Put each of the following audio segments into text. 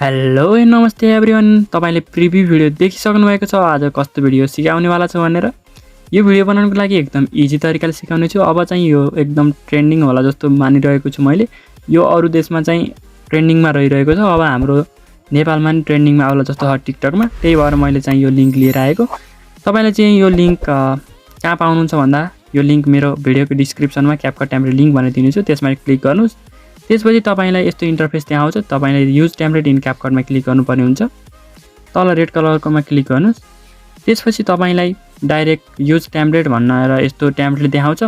Hello नमस्ते everyone, तपाईले preview video देखिसक्नु भएको छ। आज कस्तो भिडियो सिकाउनेवाला छु भनेर यो भिडियो बनाउनको लागि एकदम इजी तरिकाले सिकाउने छु। अब चाहिँ यो एकदम ट्रेन्डिङ होला जस्तो मानिरहेको छु मैले। यो अरु देशमा चाहिँ ट्रेन्डिङमा रहिरहेको छ। अब हाम्रो नेपालमा नि ट्रेन्डिङमा आउला जस्तो छ टिकटकमा। त्यही भएर मैले चाहिँ यो लिंक लिएर आएको। तपाईले चाहिँ यो लिंक कहाँ पाउनुहुन्छ भन्दा यो लिंक मेरो भिडियोको डिस्क्रिप्सनमा क्यापकट टेम्प्लेट लिंक भनेर दिनेछु, त्यसमा क्लिक गर्नुस्। त्यसपछि तपाईलाई यस्तो इन्टरफेस त्यहाँ आउँछ। तपाईले युज टेम्प्लेट इन क्यापकटमा क्लिक गर्नुपर्ने हुन्छ। तल रेड कलरकोमा क्लिक गर्नुस्। त्यसपछि तपाईलाई डाइरेक्ट युज टेम्प्लेट भनेर यस्तो टेम्प्लेट देखाउँछ।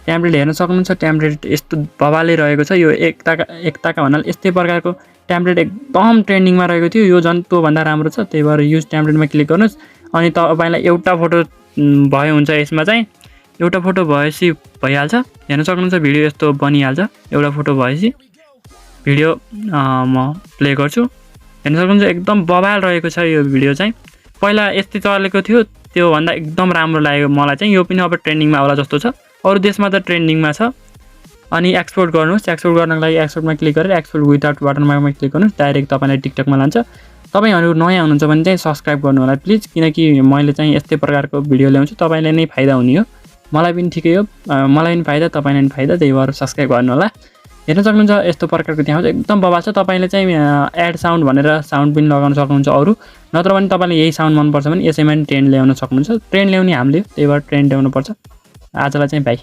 टेम्प्लेट हेर्न सक्नुहुन्छ। टेम्प्लेट यस्तो बबाले रहेको छ। यो एकताका भन्नाले यस्तै प्रकारको टेम्प्लेट एकदम ट्रेन्डिङमा रहेको थियो। यो झन् त्यो भन्दा राम्रो छ। त्यही भएर युज टेम्प्लेटमा क्लिक गर्नुस्। अनि तपाईलाई एउटा फोटो भयो हुन्छ। यसमा चाहिँ एउटा फोटो भएपछि भइहाल्छ। हेर्न सक्नुहुन्छ भिडियो यस्तो बनिहाल्छ। एउटा फोटो भएपछि भिडियो म प्ले गर्छु। हेर्न सक्नुहुन्छ एकदम बबाल रहेको छ यो भिडियो चाहिँ। पहिला यस्तै चलेको थियो, त्यो भन्दा एकदम राम्रो लाग्यो मलाई चाहिँ। यो पनि अब ट्रेन्डिङमा आउला जस्तो छ। अरु देशमा त ट्रेन्डिङमा छ। अनि एक्सपोर्ट गर्नुस्। एक्सपोर्ट गर्नको लागि एक्सपोर्टमा क्लिक गरेर एक्सपोर्ट विदाउट वाटरमार्कमा क्लिक गर्नुस्। डाइरेक्ट तपाईलाई टिकटकमा लान्छ। तपाईहरु नयाँ हुनुहुन्छ भने चाहिँ सब्स्क्राइब गर्नु होला प्लिज, किनकि मैले चाहिँ यस्तै प्रकारको भिडियो ल्याउँछु। तपाईलाई नै फाइदा हुने हो, मलाई पनि ठिकै हो। मलाई पनि फाइदा, तपाईलाई पनि फाइदा। त्यही भएर सब्स्क्राइब गर्नु होला। हेर्न सक्नुहुन्छ यस्तो प्रकारको त्यहाँ एकदम बबाल छ। तपाईले चाहिँ एड साउन्ड भनेर साउन्ड पनि लगाउन सक्नुहुन्छ अरु, नत्र भने तपाईलाई यही साउन्ड मन पर्छ भने यसैमा पनि ट्रेन्ड ल्याउन सक्नुहुन्छ। ट्रेन्ड ल्याउने हामीले, त्यही भएर ट्रेन्ड ल्याउनु पर्छ। आजलाई चाहिँ बाइ।